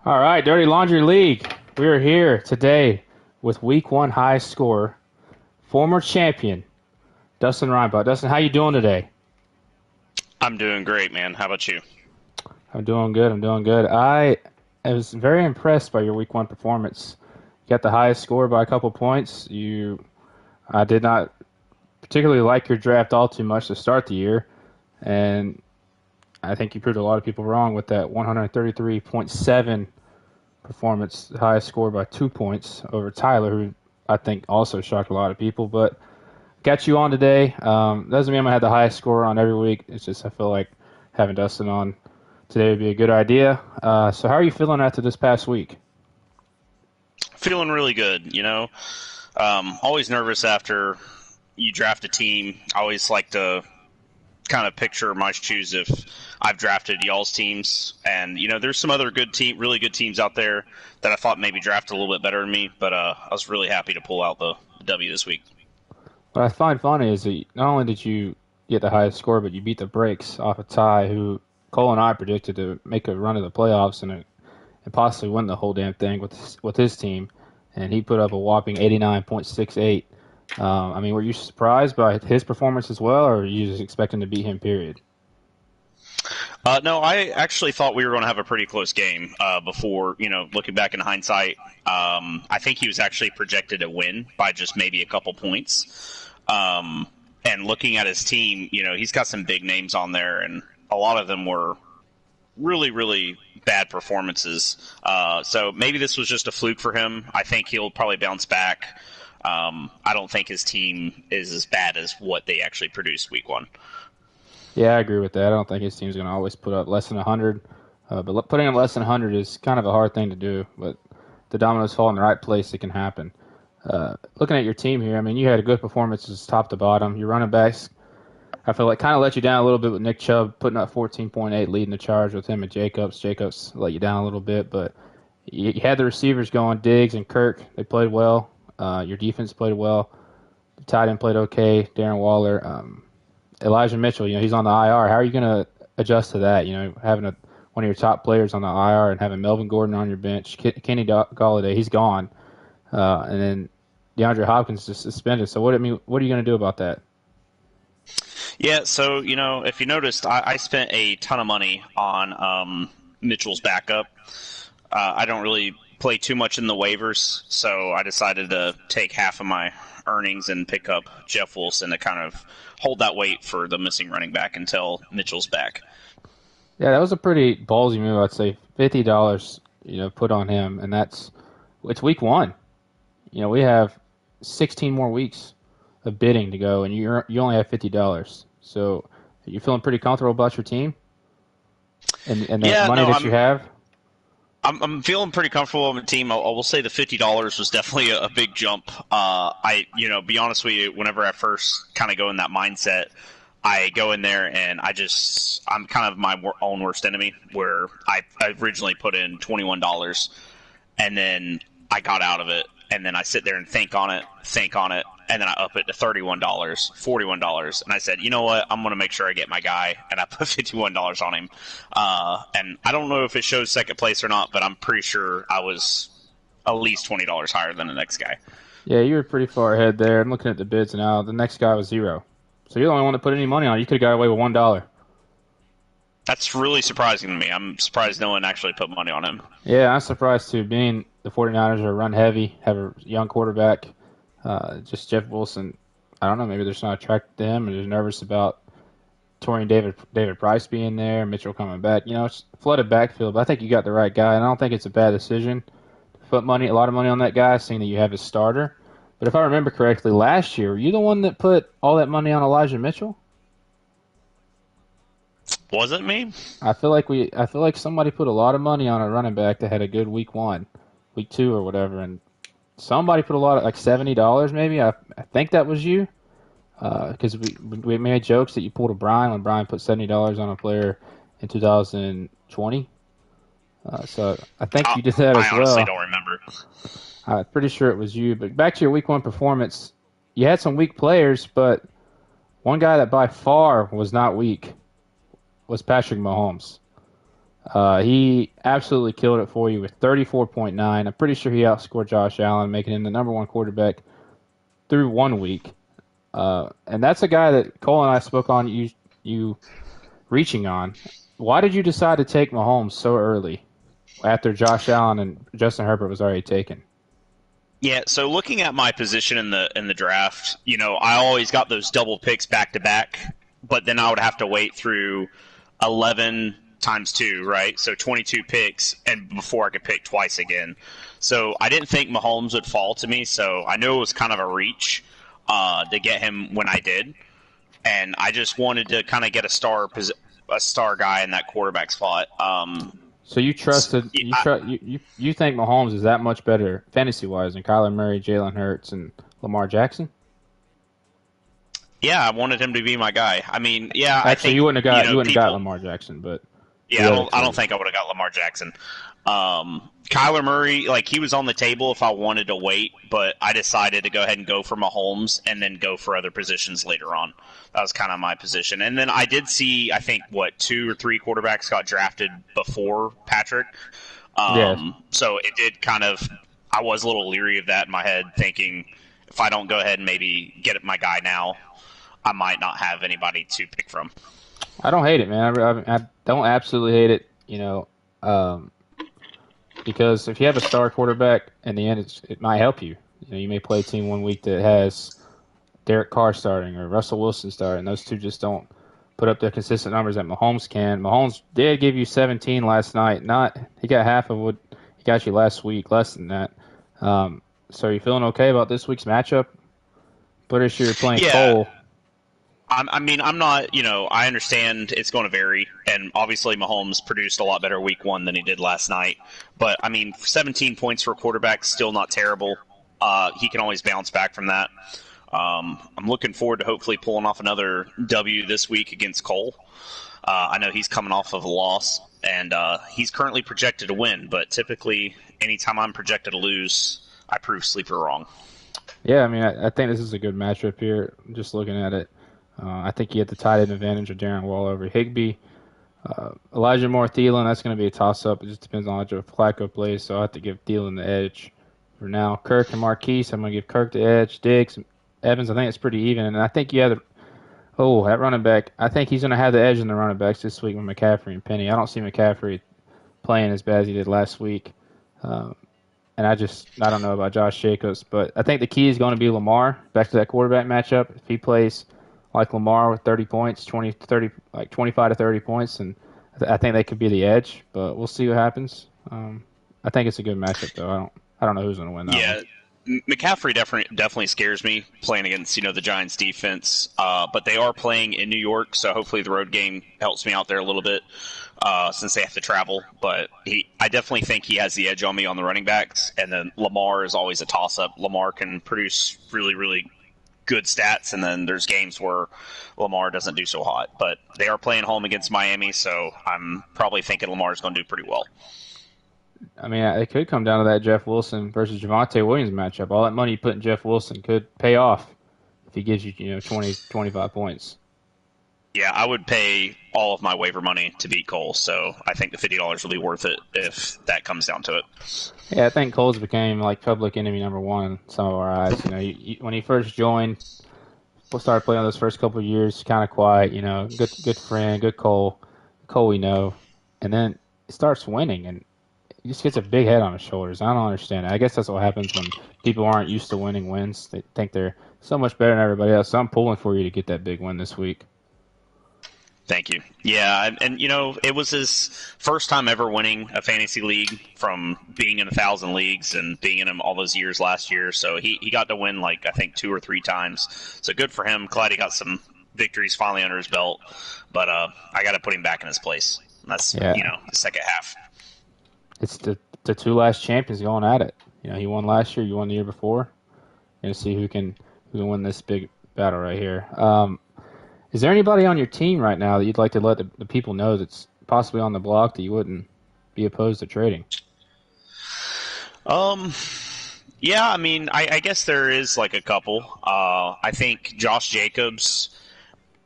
All right, Dirty Laundry League. We are here today with Week One high scorer, former champion Dustin Reinbach. Dustin, how you doing today? I'm doing great, man. How about you? I'm doing good. I'm doing good. I was very impressed by your Week One performance. You got the highest score by a couple points. I did not particularly like your draft all too much to start the year, and I think you proved a lot of people wrong with that 133.7 performance, the highest score by 2 points over Tyler, who I think also shocked a lot of people. But got you on today. Doesn't mean I'm gonna have the highest score on every week. It's just I feel like having Dustin on today would be a good idea. So how are you feeling after this past week? Feeling really good, Always nervous after you draft a team. I always like to kind of picture my shoes if I've drafted y'all's teams. And, there's some other really good teams out there that I thought maybe drafted a little bit better than me. But I was really happy to pull out the W this week. What I find funny is that not only did you get the highest score, but you beat the brakes off of Ty, who Cole and I predicted to make a run of the playoffs and possibly win the whole damn thing with his team, and he put up a whopping 89.68. I mean, were you surprised by his performance as well, or were you just expecting to beat him? Period. No, I actually thought we were going to have a pretty close game before, looking back in hindsight. I think he was actually projected to win by just maybe a couple points. And looking at his team, he's got some big names on there, and a lot of them were really, really bad performances. So maybe this was just a fluke for him. I think he'll probably bounce back. I don't think his team is as bad as what they actually produced week one. Yeah, I agree with that. I don't think his team's going to always put up less than 100, but putting up less than 100 is kind of a hard thing to do. But the dominoes fall in the right place, it can happen. Looking at your team here, I mean, you had a good performances top to bottom. Your running backs, I feel like, kind of let you down a little bit with Nick Chubb putting up 14.8, leading the charge with him and Jacobs. Jacobs let you down a little bit, but you had the receivers going, Diggs and Kirk. They played well. Your defense played well. The tight end played okay. Darren Waller. Elijah Mitchell, he's on the IR. How are you going to adjust to that? Having one of your top players on the IR and having Melvin Gordon on your bench, Kenny Galladay, he's gone, and then DeAndre Hopkins just suspended. So what are you going to do about that? Yeah, so if you noticed, I spent a ton of money on Mitchell's backup. I don't really play too much in the waivers, so I decided to take half of my earnings and pick up Jeff Wilson to kind of hold that weight for the missing running back until Mitchell's back. Yeah, that was a pretty ballsy move. I'd say $50, put on him, and it's week one. We have 16 more weeks of bidding to go, and you only have $50. So you're feeling pretty comfortable about your team and the Yeah, money no, that you have. I'm feeling pretty comfortable on the team. I will say the $50 was definitely a big jump. Be honest with you, whenever I first kind of go in that mindset, I go in there and I'm kind of my own worst enemy. Where I originally put in $21, and then I got out of it, and then I sit there and think on it, and then I up it to $31, $41, and I said, you know what, I'm going to make sure I get my guy, and I put $51 on him. And I don't know if it shows second place or not, but I'm pretty sure I was at least $20 higher than the next guy. Yeah, you were pretty far ahead there. I'm looking at the bids now. The next guy was zero. So you're the only one that put any money on it. You could have got away with $1. That's really surprising to me. I'm surprised no one actually put money on him. Yeah, I'm surprised too. Being the 49ers are run heavy, have a young quarterback. Just Jeff Wilson, I don't know, maybe they're just not attracted to him and they're nervous about Torian David Price being there, Mitchell coming back. It's flooded backfield, but I think you got the right guy, and I don't think it's a bad decision to put a lot of money on that guy, seeing that you have his starter. But if I remember correctly, last year, were you the one that put all that money on Elijah Mitchell? Was it me? I feel like somebody put a lot of money on a running back that had a good week one, week two, or whatever, and somebody put a lot of like $70 maybe. I think that was you, because we made jokes that you pulled a Brian when Brian put $70 on a player in 2020. So I think you did that as I well. honestly don't remember. I'm pretty sure it was you. But back to your week one performance, you had some weak players, but one guy that by far was not weak was Patrick Mahomes. He absolutely killed it for you with 34.9. I'm pretty sure he outscored Josh Allen, making him the number one quarterback through 1 week. And that's a guy that Cole and I spoke on you reaching on. Why did you decide to take Mahomes so early after Josh Allen and Justin Herbert was already taken? Yeah, so looking at my position in the draft, I always got those double picks back to back, but then I would have to wait through 11 times 2, right? So 22 picks and before I could pick twice again. So I didn't think Mahomes would fall to me, so I knew it was kind of a reach to get him when I did. And I just wanted to kind of get a star guy in that quarterback spot. So you trusted you think Mahomes is that much better fantasy wise than Kyler Murray, Jalen Hurts, and Lamar Jackson? Yeah, I wanted him to be my guy. I mean, yeah, Actually, I think you wouldn't have got people, Lamar Jackson, but yeah, I don't think I would have got Lamar Jackson. Kyler Murray, like he was on the table if I wanted to wait, but I decided to go ahead and go for Mahomes and then go for other positions later on. That was kind of my position. And then I did see, I think, 2 or 3 quarterbacks got drafted before Patrick. yeah. So it did kind of, I was a little leery of that in my head, thinking if I don't go ahead and maybe get my guy now, I might not have anybody to pick from. I don't hate it, man. I don't absolutely hate it, because if you have a star quarterback, in the end, it might help you. You may play a team 1 week that has Derek Carr starting or Russell Wilson starting. Those two just don't put up the consistent numbers that Mahomes can. Mahomes did give you 17 last night. He got half of what he got you last week, less than that. So are you feeling okay about this week's matchup? Pretty sure you're playing Yeah, Cole. I mean, I'm not, I understand it's going to vary, and obviously Mahomes produced a lot better week 1 than he did last night. But, I mean, 17 points for a quarterback, still not terrible. He can always bounce back from that. I'm looking forward to hopefully pulling off another W this week against Cole. I know he's coming off of a loss, and he's currently projected to win, but typically, anytime I'm projected to lose, I prove sleeper wrong. Yeah, I mean, I think this is a good matchup here. Just looking at it, I think you get the tight end advantage of Darren Waller over Higbee. Elijah Moore, Thielen, that's going to be a toss-up. It just depends on how Joe Flacco plays, so I have to give Thielen the edge for now. Kirk and Marquise, I'm going to give Kirk the edge. Diggs, Evans, I think it's pretty even. And I think you have that running back, I think he's going to have the edge in the running backs this week with McCaffrey and Penny. I don't see McCaffrey playing as bad as he did last week. And I don't know about Josh Jacobs, but I think the key is going to be Lamar. Back to that quarterback matchup. If he plays like Lamar with 30 points, 20 to 30, like 25 to 30 points, and I think they could be the edge. But we'll see what happens. I think it's a good matchup, though. I don't know who's going to win that Yeah, one. McCaffrey definitely scares me playing against the Giants defense, but they are playing in New York, so hopefully the road game helps me out there a little bit since they have to travel. But I definitely think he has the edge on me on the running backs, and then Lamar is always a toss up. Lamar can produce really really good stats, and then there's games where Lamar doesn't do so hot. But they are playing home against Miami, so I'm probably thinking Lamar's going to do pretty well. I mean, it could come down to that Jeff Wilson versus Javonte Williams matchup. All that money you put in Jeff Wilson could pay off if he gives you, 20, 25 points. Yeah, I would pay all of my waiver money to beat Cole, so I think the $50 will be worth it if that comes down to it. Yeah, I think Coles became like public enemy number one in some of our eyes. When he first joined, started playing those first couple of years, kind of quiet. Good friend, good Cole we know, and then he starts winning, and he just gets a big head on his shoulders. I don't understand it. I guess that's what happens when people aren't used to winning wins. They think they're so much better than everybody else. So I'm pulling for you to get that big win this week. Thank you. Yeah, and it was his first time ever winning a fantasy league from being in 1,000 leagues and being in them all those years last year. So he got to win I think 2 or 3 times. So good for him. Glad he got some victories finally under his belt. But I got to put him back in his place. That's Yeah, the second half. it's the two last champions going at it. He won last year. You won the year before. Gonna see who can win this big battle right here. Is there anybody on your team right now that you'd like to let the people know that's possibly on the block that you wouldn't be opposed to trading? Yeah, I mean, I guess there is a couple. I think Josh Jacobs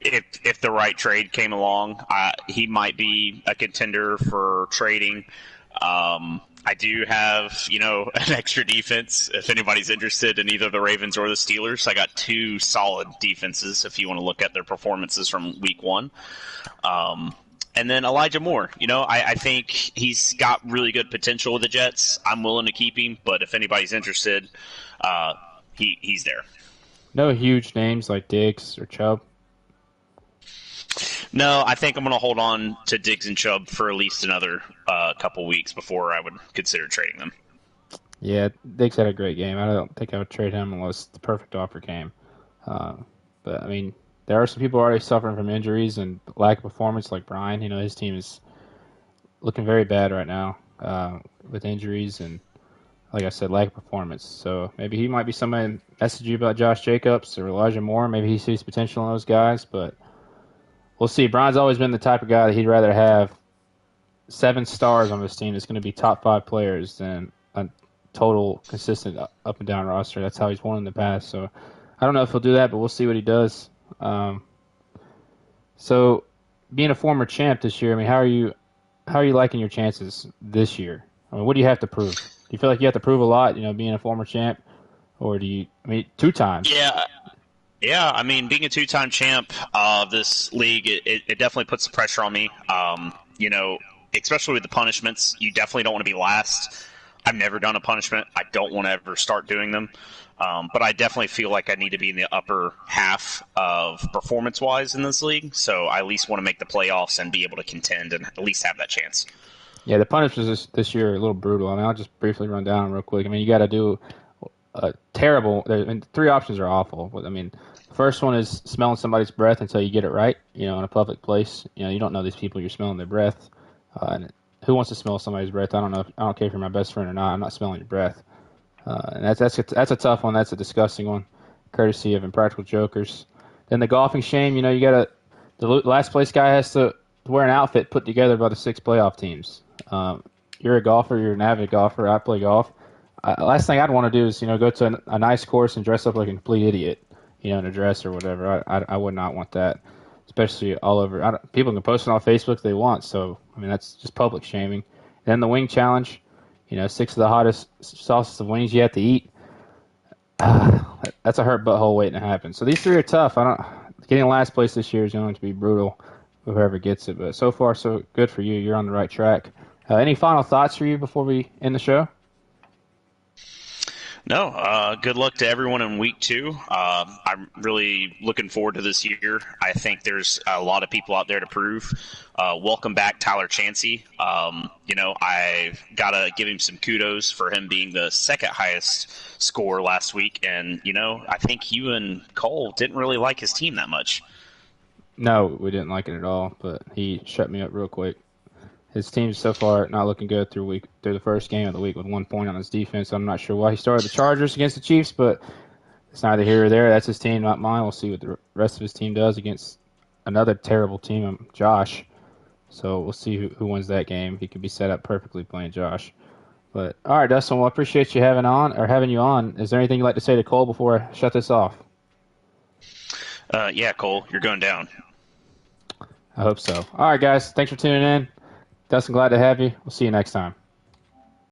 if the right trade came along, he might be a contender for trading. I do have, an extra defense if anybody's interested in either the Ravens or the Steelers. I got two solid defenses if you want to look at their performances from week one. And then Elijah Moore, I think he's got really good potential with the Jets. I'm willing to keep him, but if anybody's interested, he's there. No huge names like Diggs or Chubb? No, I think I'm going to hold on to Diggs and Chubb for at least another couple weeks before I would consider trading them. Yeah, Diggs had a great game. I don't think I would trade him unless the perfect offer came. But, I mean, there are some people already suffering from injuries and lack of performance like Brian. His team is looking very bad right now with injuries and, like I said, lack of performance. So maybe he might be somebody message you about Josh Jacobs or Elijah Moore. Maybe he sees potential in those guys, but we'll see. Brian's always been the type of guy that he'd rather have 7 stars on his team that's going to be top 5 players than a total consistent up and down roster. That's how he's won in the past. So I don't know if he'll do that, but we'll see what he does. So being a former champ this year, I mean, how are you liking your chances this year? I mean, what do you have to prove? Do you feel like you have to prove a lot, being a former champ, or do you? I mean, 2 times. Yeah. I mean, being a 2-time champ of this league, it definitely puts pressure on me. Especially with the punishments, you definitely don't want to be last. I've never done a punishment. I don't want to ever start doing them. But I definitely feel like I need to be in the upper half of performance-wise in this league. So I at least want to make the playoffs and be able to contend and at least have that chance. Yeah, the punishments this year are a little brutal. I mean, I'll just briefly run down real quick. I mean, you got to do a terrible. I mean, 3 options are awful. I mean, the first one is smelling somebody's breath until you get it right. In a public place. You don't know these people. You're smelling their breath. And who wants to smell somebody's breath? I don't know. I don't care if you're my best friend or not. I'm not smelling your breath. And that's a tough one. That's a disgusting one, courtesy of Impractical Jokers. Then the golfing shame. You got the last place guy has to wear an outfit put together by the 6 playoff teams. You're a golfer. You're an avid golfer. I play golf. Last thing I'd want to do is go to a nice course and dress up like a complete idiot, in a dress or whatever. I would not want that, especially all over. People can post it on Facebook if they want. So I mean that's just public shaming. Then the wing challenge. 6 of the hottest sauces of wings you have to eat. That's a hurt butthole waiting to happen. So these 3 are tough. Getting last place this year is going to be brutal, whoever gets it. But so far, so good for you. You're on the right track. Any final thoughts for you before we end the show? No, good luck to everyone in week 2. I'm really looking forward to this year. I think there's a lot of people out there to prove. Welcome back, Tyler Chansey. I've got to give him some kudos for him being the 2nd highest score last week. And, I think you and Cole didn't really like his team that much. No, we didn't like it at all, but he shut me up real quick. His team's so far not looking good through the first game of the week with 1 point on his defense. I'm not sure why he started the Chargers against the Chiefs, but it's neither here or there. That's his team, not mine. We'll see what the rest of his team does against another terrible team, Josh. So we'll see who wins that game. He could be set up perfectly playing Josh. But all right, Dustin, well, I appreciate you having you on. Is there anything you'd like to say to Cole before I shut this off? Yeah, Cole, you're going down. I hope so. All right, guys, thanks for tuning in. Dustin, glad to have you. We'll see you next time.